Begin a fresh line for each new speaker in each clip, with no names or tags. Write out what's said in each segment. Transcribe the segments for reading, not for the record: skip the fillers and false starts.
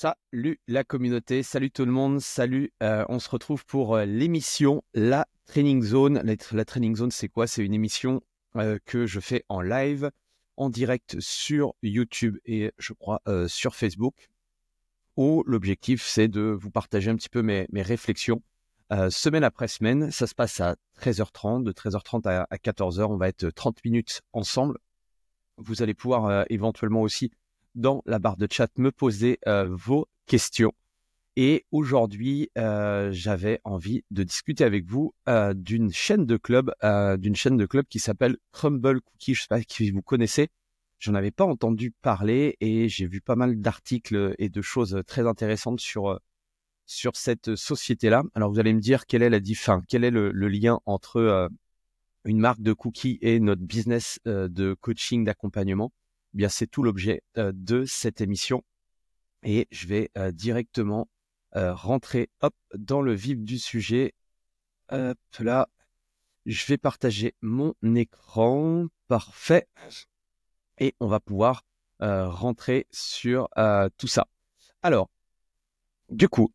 Salut la communauté, salut tout le monde, salut. On se retrouve pour l'émission La Training Zone. La Training Zone, c'est quoi? C'est une émission que je fais en live, en direct sur YouTube et je crois sur Facebook, où l'objectif c'est de vous partager un petit peu mes réflexions semaine après semaine. Ça se passe à 13h30, de 13h30 à 14h. On va être 30 minutes ensemble. Vous allez pouvoir éventuellement aussi dans la barre de chat me poser vos questions. Et aujourd'hui, j'avais envie de discuter avec vous d'une chaîne de club qui s'appelle Crumble Cookie. Je ne sais pas si vous connaissez. J'en avais pas entendu parler et j'ai vu pas mal d'articles et de choses très intéressantes sur cette société-là. Alors vous allez me dire quel est quel est le lien entre une marque de cookies et notre business de coaching, d'accompagnement. Eh bien, c'est tout l'objet de cette émission. Et je vais directement rentrer dans le vif du sujet. Hop là, je vais partager mon écran. Parfait. Et on va pouvoir rentrer sur tout ça. Alors, du coup,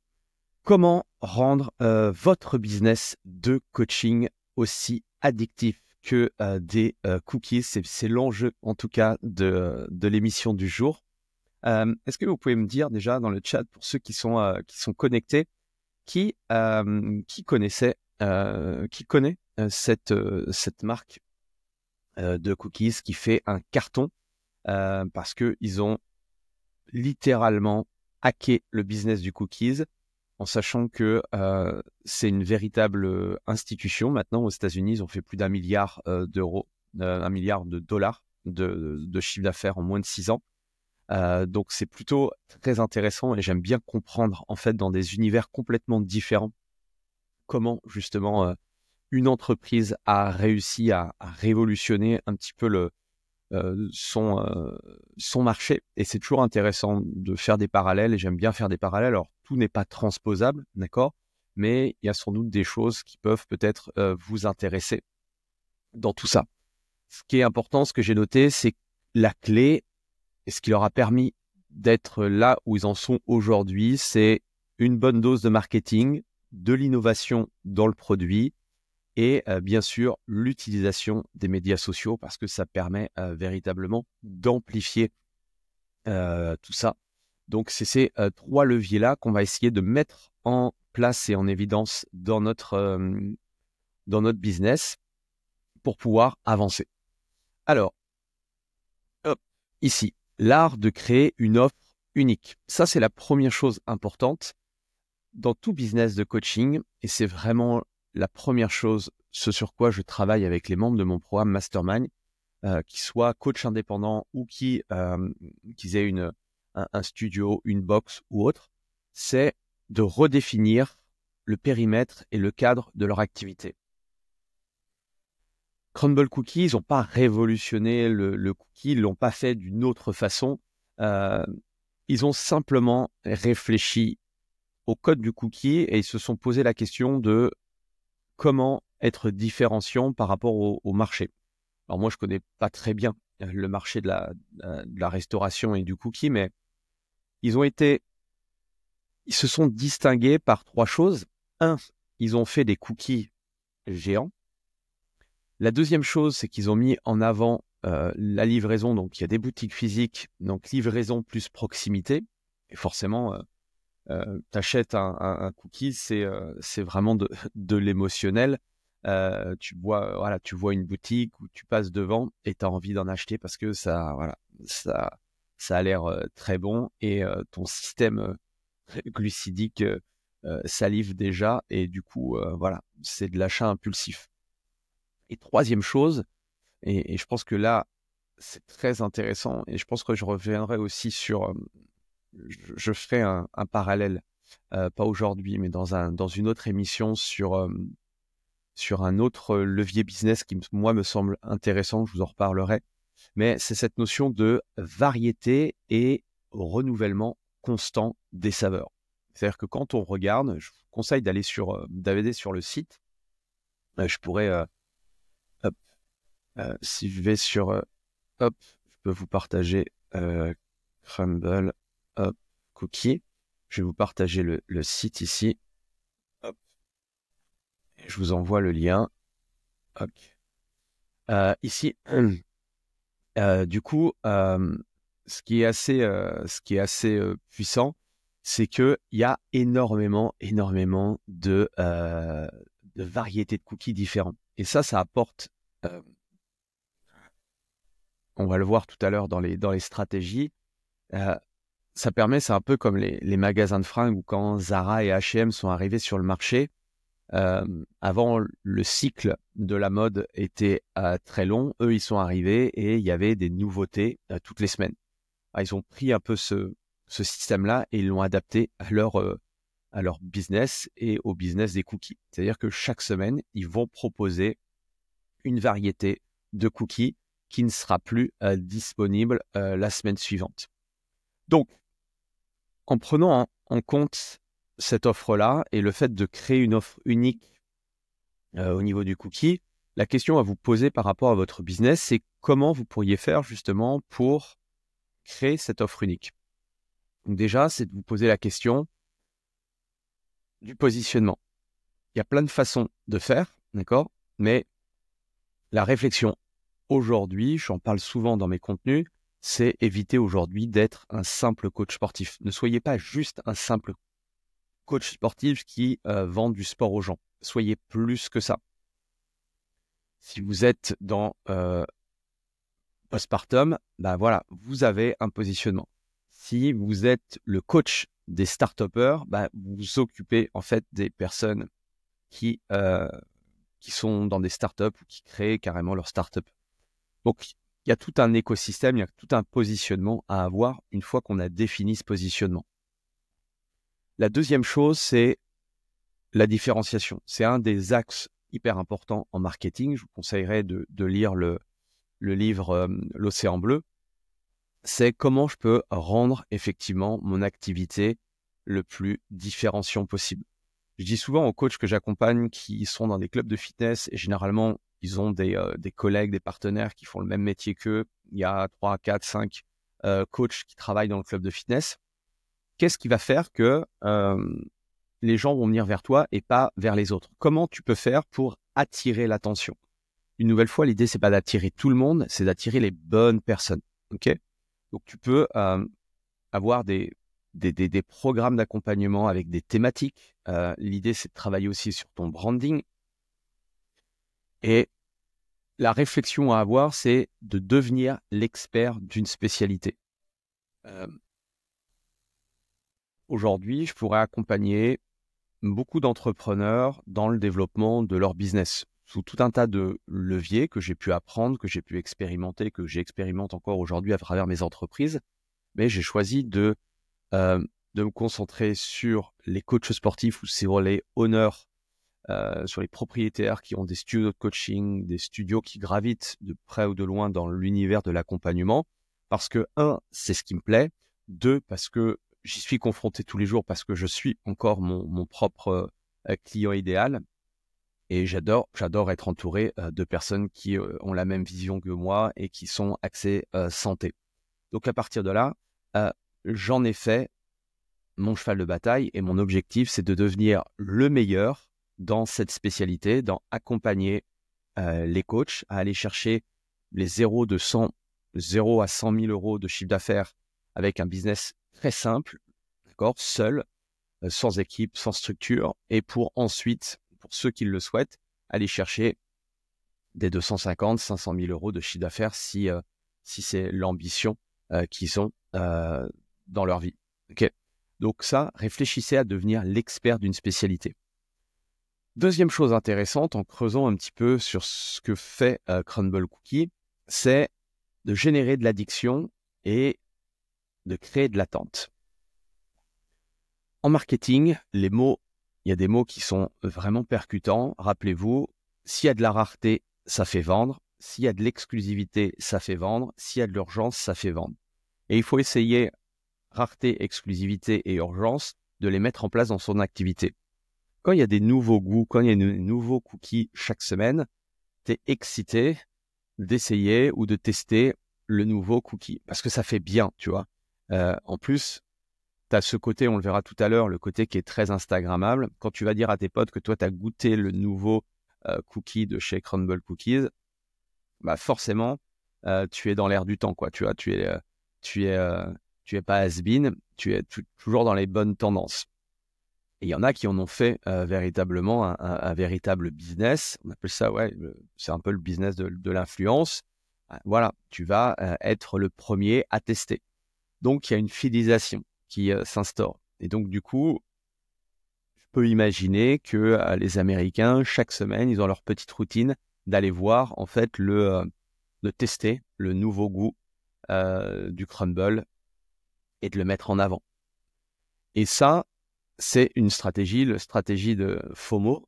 comment rendre votre business de coaching aussi addictif que des cookies? C'est l'enjeu, en tout cas, de l'émission du jour. Est-ce que vous pouvez me dire déjà dans le chat, pour ceux qui sont connectés, qui connaît cette marque de cookies qui fait un carton parce qu'ils ont littéralement hacké le business du cookies, en sachant que c'est une véritable institution. Maintenant, aux États-Unis, ils ont fait plus d'1 milliard d'euros, 1 milliard de dollars de chiffre d'affaires en moins de 6 ans. Donc, c'est plutôt très intéressant et j'aime bien comprendre, en fait, dans des univers complètement différents, comment, justement, une entreprise a réussi à révolutionner un petit peu son marché. Et c'est toujours intéressant de faire des parallèles et j'aime bien faire des parallèles. Alors, tout n'est pas transposable, d'accord? Mais il y a sans doute des choses qui peuvent peut-être vous intéresser dans tout ça. Ce qui est important, ce que j'ai noté, c'est la clé et ce qui leur a permis d'être là où ils en sont aujourd'hui, c'est une bonne dose de marketing, de l'innovation dans le produit et bien sûr l'utilisation des médias sociaux parce que ça permet véritablement d'amplifier tout ça. Donc c'est ces 3 leviers-là qu'on va essayer de mettre en place et en évidence dans notre business pour pouvoir avancer. Alors, hop, ici, l'art de créer une offre unique. Ça, c'est la première chose importante dans tout business de coaching et c'est vraiment la première chose, ce sur quoi je travaille avec les membres de mon programme Mastermind, qui soient coach indépendants ou qu'ils aient un studio, une box ou autre, c'est de redéfinir le périmètre et le cadre de leur activité. Crumble Cookie, ils n'ont pas révolutionné le cookie, ils l'ont pas fait d'une autre façon. Ils ont simplement réfléchi au code du cookie et ils se sont posé la question de comment être différenciant par rapport au marché. Alors moi, je connais pas très bien le marché de la restauration et du cookie, mais ils se sont distingués par 3 choses. 1, ils ont fait des cookies géants. La deuxième chose, c'est qu'ils ont mis en avant la livraison. Donc, il y a des boutiques physiques, donc livraison plus proximité. Et forcément, tu achètes un cookie, c'est vraiment de l'émotionnel. Tu vois une boutique où tu passes devant et tu as envie d'en acheter parce que ça a l'air très bon et ton système glucidique salive déjà et du coup, c'est de l'achat impulsif. Et troisième chose, et je pense que là, c'est très intéressant et je pense que je reviendrai aussi sur, je ferai un parallèle, pas aujourd'hui, mais dans une autre émission sur un autre levier business qui, moi, me semble intéressant, je vous en reparlerai. Mais c'est cette notion de variété et renouvellement constant des saveurs. C'est-à-dire que quand on regarde, je vous conseille d'aller sur le site. Je pourrais, hop, si je vais sur, hop, je peux vous partager Crumble, hop, Cookie. Je vais vous partager le site ici. Hop. Je vous envoie le lien. Hop. Ici, du coup, ce qui est assez puissant, c'est que il y a énormément de variétés de cookies différents. Et ça apporte, euh, on va le voir tout à l'heure dans les stratégies, euh, ça permet, c'est un peu comme les magasins de fringues où quand Zara et H&M sont arrivés sur le marché, avant le cycle de la mode était très long, eux ils sont arrivés et il y avait des nouveautés toutes les semaines. Alors, ils ont pris un peu ce système-là et ils l'ont adapté à leur business et au business des cookies. C'est-à-dire que chaque semaine, ils vont proposer une variété de cookies qui ne sera plus disponible la semaine suivante. Donc, en prenant en compte cette offre-là et le fait de créer une offre unique au niveau du cookie, la question à vous poser par rapport à votre business, c'est comment vous pourriez faire justement pour créer cette offre unique. Donc déjà, c'est de vous poser la question du positionnement. Il y a plein de façons de faire, d'accord? Mais la réflexion aujourd'hui, j'en parle souvent dans mes contenus, c'est éviter aujourd'hui d'être un simple coach sportif. Ne soyez pas juste un simple coach sportif qui vend du sport aux gens. Soyez plus que ça. Si vous êtes dans postpartum, ben voilà, vous avez un positionnement. Si vous êtes le coach des start-upers, ben vous vous occupez en fait des personnes qui sont dans des startups ou qui créent carrément leur startup. Donc, il y a tout un écosystème, il y a tout un positionnement à avoir une fois qu'on a défini ce positionnement. La deuxième chose, c'est la différenciation. C'est un des axes hyper importants en marketing. Je vous conseillerais de lire le livre L'Océan Bleu. C'est comment je peux rendre effectivement mon activité le plus différenciant possible. Je dis souvent aux coachs que j'accompagne qui sont dans des clubs de fitness et généralement, ils ont des collègues, des partenaires qui font le même métier qu'eux. Il y a 3, 4, 5 coachs qui travaillent dans le club de fitness. Qu'est-ce qui va faire que les gens vont venir vers toi et pas vers les autres? Comment tu peux faire pour attirer l'attention? Une nouvelle fois, l'idée, c'est pas d'attirer tout le monde, c'est d'attirer les bonnes personnes. Ok? Donc, tu peux avoir des programmes d'accompagnement avec des thématiques. L'idée, c'est de travailler aussi sur ton branding. Et la réflexion à avoir, c'est de devenir l'expert d'une spécialité. Aujourd'hui, je pourrais accompagner beaucoup d'entrepreneurs dans le développement de leur business sous tout un tas de leviers que j'ai pu apprendre, que j'ai pu expérimenter, que j'expérimente encore aujourd'hui à travers mes entreprises. Mais j'ai choisi de me concentrer sur les coachs sportifs ou sur les owners, sur les propriétaires qui ont des studios de coaching, des studios qui gravitent de près ou de loin dans l'univers de l'accompagnement. Parce que, un, c'est ce qui me plaît. Deux, parce que j'y suis confronté tous les jours, parce que je suis encore mon propre client idéal. Et j'adore être entouré de personnes qui ont la même vision que moi et qui sont axées santé. Donc à partir de là, j'en ai fait mon cheval de bataille et mon objectif, c'est de devenir le meilleur dans cette spécialité, dans accompagner les coachs à aller chercher les 0 à 100 000 euros de chiffre d'affaires avec un business très simple, d'accord, seul, sans équipe, sans structure, et pour ensuite, pour ceux qui le souhaitent, aller chercher des 250, 500 000 euros de chiffre d'affaires si c'est l'ambition qu'ils ont dans leur vie. Okay. Donc ça, réfléchissez à devenir l'expert d'une spécialité. Deuxième chose intéressante, en creusant un petit peu sur ce que fait Crumble Cookie, c'est de générer de l'addiction et de créer de l'attente. En marketing, il y a des mots qui sont vraiment percutants. Rappelez-vous, s'il y a de la rareté, ça fait vendre. S'il y a de l'exclusivité, ça fait vendre. S'il y a de l'urgence, ça fait vendre. Et il faut essayer, rareté, exclusivité et urgence, de les mettre en place dans son activité. Quand il y a des nouveaux goûts, quand il y a des nouveaux cookies chaque semaine, tu es excité d'essayer ou de tester le nouveau cookie parce que ça fait bien, tu vois. En plus, tu as ce côté, on le verra tout à l'heure, le côté qui est très Instagrammable. Quand tu vas dire à tes potes que toi, tu as goûté le nouveau cookie de chez Crumble Cookies, bah forcément, tu es dans l'air du temps, quoi. Tu vois, tu es, tu es pas has-been, tu es toujours dans les bonnes tendances. Et il y en a qui en ont fait véritablement un véritable business. On appelle ça, ouais, c'est un peu le business de l'influence. Voilà, tu vas être le premier à tester. Donc, il y a une fidélisation qui s'instaure. Et donc, du coup, je peux imaginer que les Américains, chaque semaine, ils ont leur petite routine d'aller voir, en fait, de tester le nouveau goût du crumble et de le mettre en avant. Et ça, c'est une stratégie, la stratégie de FOMO,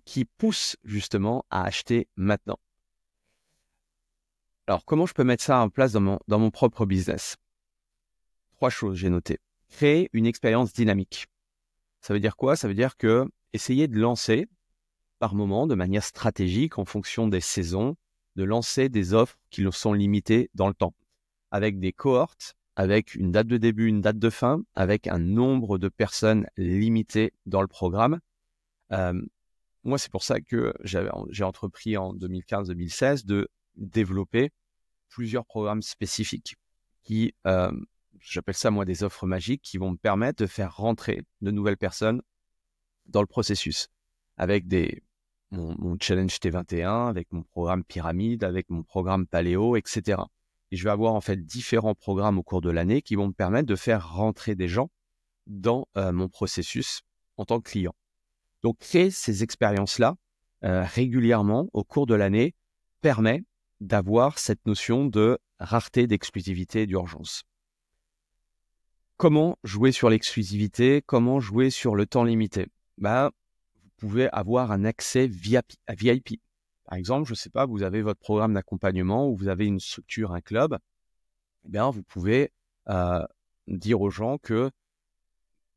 qui pousse justement à acheter maintenant. Alors, comment je peux mettre ça en place dans mon propre business? 3 choses, j'ai noté. Créer une expérience dynamique. Ça veut dire quoi? Ça veut dire que essayer de lancer par moment, de manière stratégique, en fonction des saisons, de lancer des offres qui sont limitées dans le temps, avec des cohortes, avec une date de début, une date de fin, avec un nombre de personnes limité dans le programme. Moi, c'est pour ça que j'ai entrepris en 2015-2016 de développer plusieurs programmes spécifiques qui, j'appelle ça moi des offres magiques, qui vont me permettre de faire rentrer de nouvelles personnes dans le processus, avec mon challenge T21, avec mon programme pyramide, avec mon programme paléo, etc. Et je vais avoir en fait différents programmes au cours de l'année qui vont me permettre de faire rentrer des gens dans mon processus en tant que client. Donc, créer ces expériences-là régulièrement au cours de l'année permet d'avoir cette notion de rareté, d'exclusivité et d'urgence. Comment jouer sur l'exclusivité? Comment jouer sur le temps limité? Vous pouvez avoir un accès VIP. Par exemple, je ne sais pas, vous avez votre programme d'accompagnement ou vous avez une structure, un club. Eh bien, vous pouvez dire aux gens que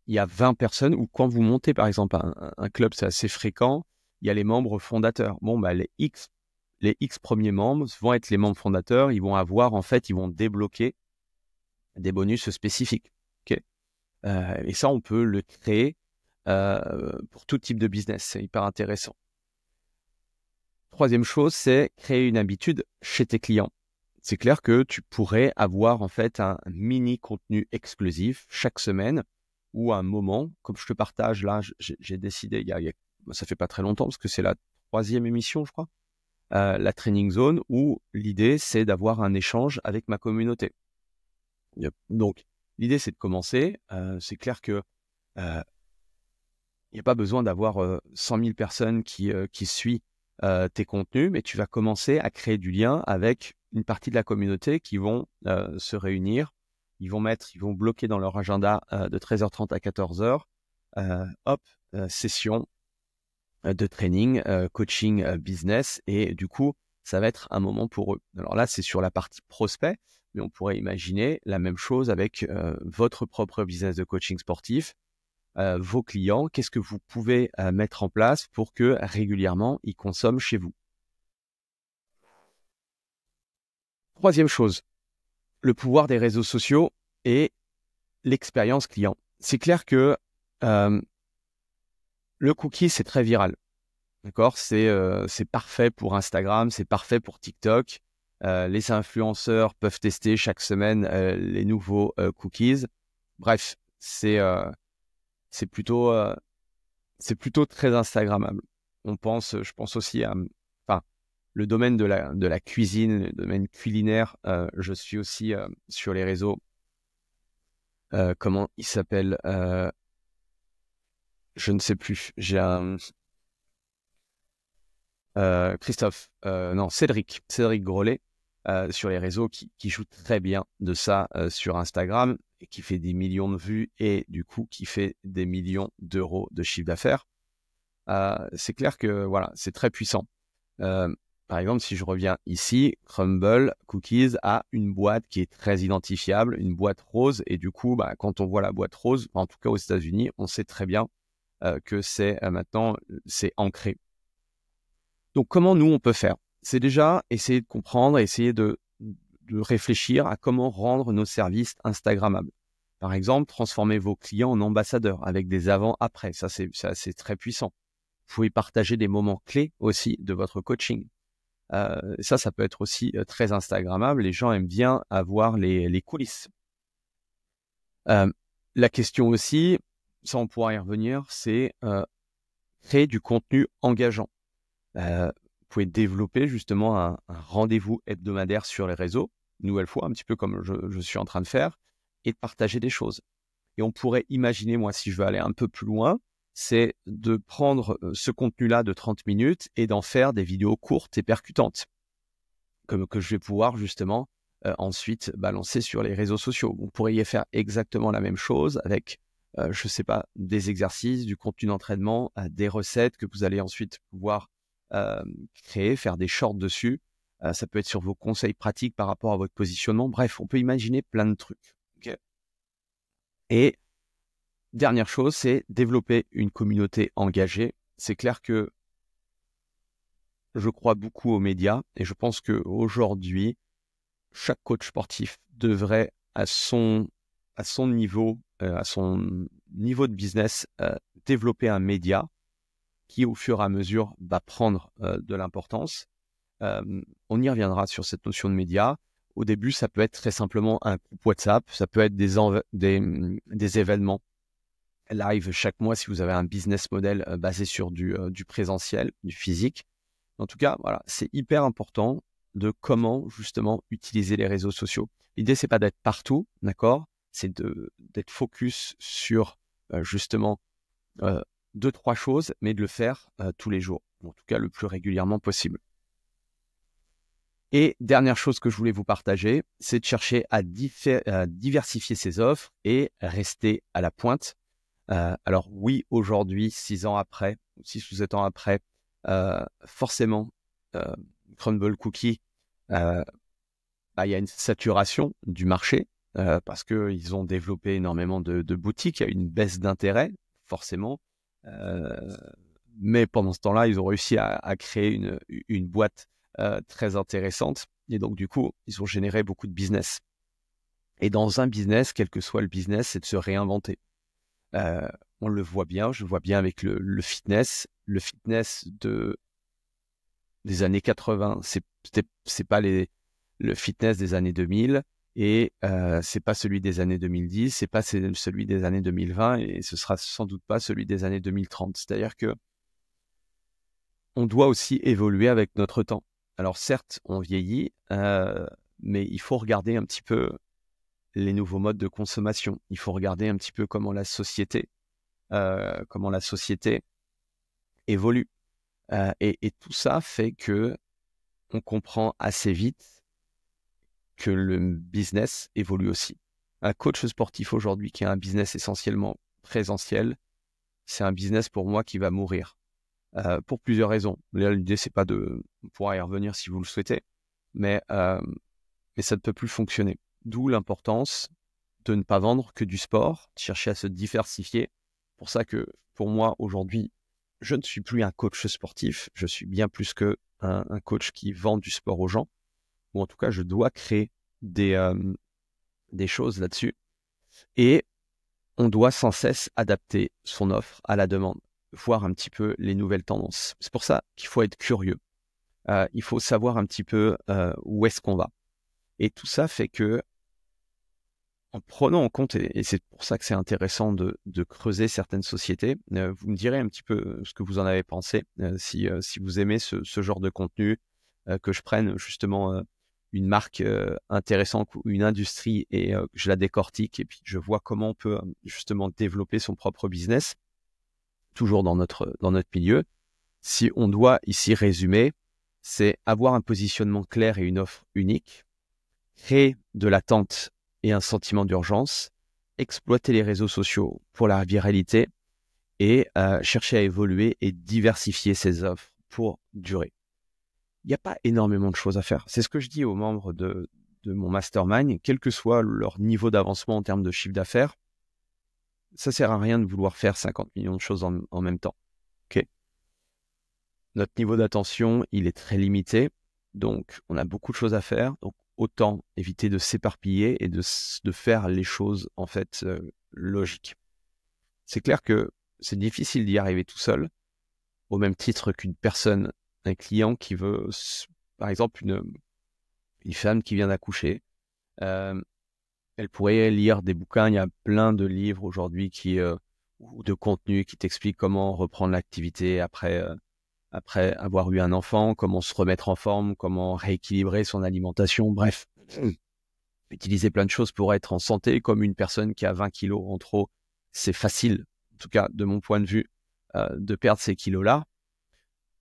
il y a 20 personnes, ou quand vous montez par exemple un club, c'est assez fréquent, il y a les membres fondateurs. Bon, les X premiers membres vont être les membres fondateurs, ils vont avoir, en fait, ils vont débloquer des bonus spécifiques. Okay, et ça, on peut le créer pour tout type de business, c'est hyper intéressant. Troisième chose, c'est créer une habitude chez tes clients. C'est clair que tu pourrais avoir en fait un mini contenu exclusif chaque semaine ou un moment, comme je te partage là, j'ai décidé, ça fait pas très longtemps parce que c'est la 3e émission, je crois, la Training Zone, où l'idée c'est d'avoir un échange avec ma communauté. Donc, l'idée c'est de commencer. C'est clair que il n'y a pas besoin d'avoir 100 000 personnes qui suivent tes contenus, mais tu vas commencer à créer du lien avec une partie de la communauté qui vont se réunir. Ils vont bloquer dans leur agenda de 13h30 à 14h, session de training, coaching business, et du coup, ça va être un moment pour eux. Alors là, c'est sur la partie prospect, mais on pourrait imaginer la même chose avec votre propre business de coaching sportif, vos clients. Qu'est-ce que vous pouvez mettre en place pour que régulièrement, ils consomment chez vous? Troisième chose, le pouvoir des réseaux sociaux et l'expérience client. C'est clair que le cookie, c'est très viral. D'accord? C'est parfait pour Instagram, c'est parfait pour TikTok. Les influenceurs peuvent tester chaque semaine les nouveaux cookies. Bref, c'est plutôt très Instagrammable. Je pense aussi à, enfin, le domaine de la cuisine, le domaine culinaire. Je suis aussi sur les réseaux. Comment il s'appelle? Je ne sais plus. J'ai un Cédric Grolet sur les réseaux qui joue très bien de ça sur Instagram et qui fait des millions de vues et du coup qui fait des millions d'euros de chiffre d'affaires. C'est clair que voilà, c'est très puissant. Par exemple, si je reviens ici, Crumble Cookies a une boîte qui est très identifiable, une boîte rose, et du coup, quand on voit la boîte rose, en tout cas aux États-Unis, on sait très bien que c'est maintenant c'est ancré. Donc, comment nous on peut faire? C'est déjà essayer de comprendre, essayer de réfléchir à comment rendre nos services Instagrammables. Par exemple, transformer vos clients en ambassadeurs avec des avant-après. Ça, c'est très puissant. Vous pouvez partager des moments clés aussi de votre coaching. Ça peut être aussi très Instagrammable. Les gens aiment bien avoir les coulisses. La question aussi, ça on pourra y revenir, c'est créer du contenu engageant. Vous pouvez développer justement un rendez-vous hebdomadaire sur les réseaux, une nouvelle fois, un petit peu comme je suis en train de faire, et de partager des choses. Et on pourrait imaginer, moi, si je veux aller un peu plus loin, c'est de prendre ce contenu-là de 30 minutes et d'en faire des vidéos courtes et percutantes, que je vais pouvoir justement ensuite balancer sur les réseaux sociaux. Vous pourriez faire exactement la même chose avec, je ne sais pas, des exercices, du contenu d'entraînement, des recettes que vous allez ensuite pouvoir créer, faire des shorts dessus. Ça peut être sur vos conseils pratiques par rapport à votre positionnement. Bref, on peut imaginer plein de trucs. Okay. Et dernière chose, c'est développer une communauté engagée. C'est clair que je crois beaucoup aux médias et je pense qu'aujourd'hui, chaque coach sportif devrait, à son niveau, à son niveau de business, développer un média qui, au fur et à mesure, va prendre de l'importance. On y reviendra sur cette notion de média. Au début, ça peut être très simplement un groupe WhatsApp, ça peut être des événements live chaque mois si vous avez un business model basé sur du présentiel, du physique. En tout cas, voilà, c'est hyper important de comment justement utiliser les réseaux sociaux. L'idée, c'est pas d'être partout, d'accord? C'est d'être focus sur justement 2-3 choses, mais de le faire tous les jours, en tout cas le plus régulièrement possible. Et dernière chose que je voulais vous partager, c'est de chercher à diversifier ses offres et rester à la pointe. Alors oui, aujourd'hui, 6 ans après, 6 ou 7 ans après, forcément, Crumble Cookie, il y a une saturation du marché parce qu'ils ont développé énormément de boutiques, il y a une baisse d'intérêt, forcément. Mais pendant ce temps-là, ils ont réussi à créer une boîte très intéressante. Et donc, du coup, ils ont généré beaucoup de business. Et dans un business, quel que soit le business, c'est de se réinventer. On le voit bien, je le vois bien avec le fitness. Le fitness des années 80, c'est pas le fitness des années 2000 et c'est pas celui des années 2010, c'est pas celui des années 2020 et ce sera sans doute pas celui des années 2030. C'est-à-dire que on doit aussi évoluer avec notre temps. Alors certes, on vieillit, mais il faut regarder un petit peu les nouveaux modes de consommation. Il faut regarder un petit peu comment la société évolue. Et tout ça fait que on comprend assez vite que le business évolue aussi. Un coach sportif aujourd'hui qui a un business essentiellement présentiel, c'est un business pour moi qui va mourir. Pour plusieurs raisons. Là, l'idée, c'est pas on pourra y revenir si vous le souhaitez, mais ça ne peut plus fonctionner. D'où l'importance de ne pas vendre que du sport, de chercher à se diversifier. Pour ça que, pour moi, aujourd'hui, je ne suis plus un coach sportif, je suis bien plus que un coach qui vend du sport aux gens, ou en tout cas, je dois créer des choses là-dessus. Et on doit sans cesse adapter son offre à la demande, voir un petit peu les nouvelles tendances. C'est pour ça qu'il faut être curieux. Il faut savoir un petit peu où est-ce qu'on va. Et tout ça fait que, en prenant en compte, et c'est pour ça que c'est intéressant de creuser certaines sociétés, vous me direz un petit peu ce que vous en avez pensé, si vous aimez ce genre de contenu, que je prenne justement une marque intéressante ou une industrie et que je la décortique et puis je vois comment on peut justement développer son propre business, toujours dans notre milieu. Si on doit ici résumer, c'est avoir un positionnement clair et une offre unique, créer de l'attente et un sentiment d'urgence, exploiter les réseaux sociaux pour la viralité et chercher à évoluer et diversifier ses offres pour durer. Il n'y a pas énormément de choses à faire. C'est ce que je dis aux membres de mon mastermind, quel que soit leur niveau d'avancement en termes de chiffre d'affaires, ça sert à rien de vouloir faire 50 millions de choses en même temps. Okay. Notre niveau d'attention, il est très limité, donc on a beaucoup de choses à faire. Donc autant éviter de s'éparpiller et de faire les choses en fait logiques. C'est clair que c'est difficile d'y arriver tout seul, au même titre qu'une personne, un client qui veut, par exemple, une femme qui vient d'accoucher, elle pourrait lire des bouquins. Il y a plein de livres aujourd'hui ou de contenus qui t'expliquent comment reprendre l'activité après avoir eu un enfant, comment se remettre en forme, comment rééquilibrer son alimentation, bref. Utiliser plein de choses pour être en santé, comme une personne qui a 20 kilos en trop. C'est facile, en tout cas de mon point de vue, de perdre ces kilos-là.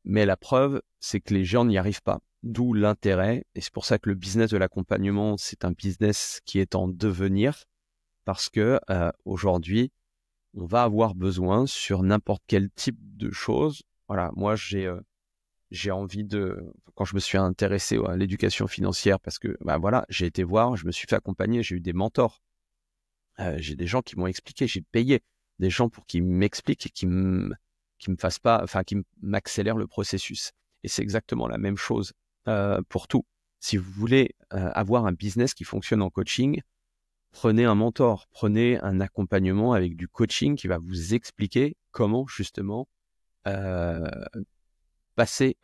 Mais la preuve, c'est que les gens n'y arrivent pas. D'où l'intérêt, et c'est pour ça que le business de l'accompagnement, c'est un business qui est en devenir, parce que aujourd'hui, on va avoir besoin sur n'importe quel type de choses. Voilà, moi j'ai envie quand je me suis intéressé à l'éducation financière, parce que voilà, j'ai été voir, je me suis fait accompagner, j'ai eu des mentors, j'ai des gens qui m'ont expliqué, j'ai payé des gens pour qu'ils m'expliquent et qui me fassent pas, enfin qui m'accélèrent le processus. Et c'est exactement la même chose pour tout. Si vous voulez avoir un business qui fonctionne en coaching, prenez un mentor, prenez un accompagnement avec du coaching qui va vous expliquer comment justement passer,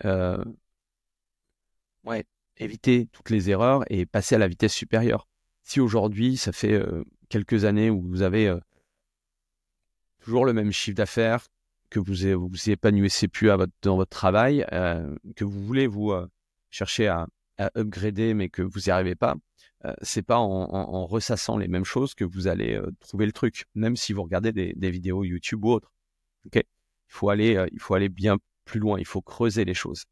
éviter toutes les erreurs et passer à la vitesse supérieure. Si aujourd'hui, ça fait quelques années où vous avez toujours le même chiffre d'affaires, que vous épanouissez plus dans votre travail, que vous voulez vous chercher à upgrader, mais que vous n'y arrivez pas, c'est pas en ressassant les mêmes choses que vous allez trouver le truc, même si vous regardez des vidéos YouTube ou autres. Okay, il faut aller bien plus loin, il faut creuser les choses.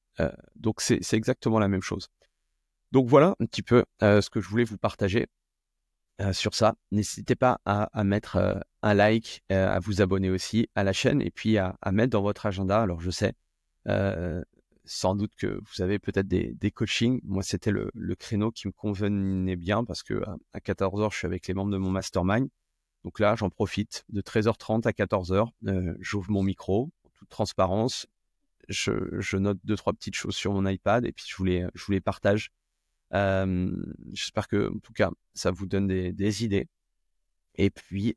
Donc c'est exactement la même chose. Donc voilà un petit peu ce que je voulais vous partager sur ça. N'hésitez pas à mettre un like, à vous abonner aussi à la chaîne et puis à mettre dans votre agenda. Alors je sais, sans doute que vous avez peut-être des coachings. Moi, c'était le créneau qui me convenait bien parce que à 14h, je suis avec les membres de mon mastermind. Donc là, j'en profite de 13h30 à 14h. J'ouvre mon micro, en toute transparence. Je note 2-3 petites choses sur mon iPad et puis je vous les partage. J'espère que, en tout cas, ça vous donne des idées. Et puis,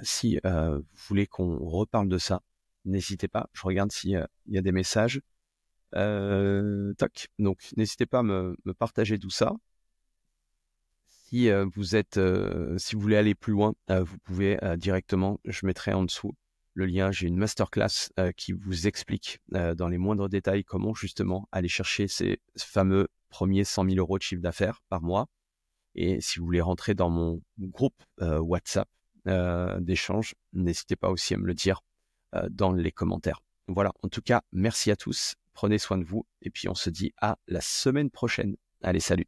si vous voulez qu'on reparle de ça, n'hésitez pas. Je regarde s'il y a des messages. Toc. Donc, n'hésitez pas à me partager tout ça. Si si vous voulez aller plus loin, vous pouvez directement, je mettrai en dessous le lien. J'ai une masterclass qui vous explique dans les moindres détails comment justement aller chercher ces fameux premiers 100 000 euros de chiffre d'affaires par mois. Et si vous voulez rentrer dans mon groupe WhatsApp d'échange, n'hésitez pas aussi à me le dire dans les commentaires. Voilà, en tout cas, merci à tous. Prenez soin de vous et puis on se dit à la semaine prochaine. Allez, salut!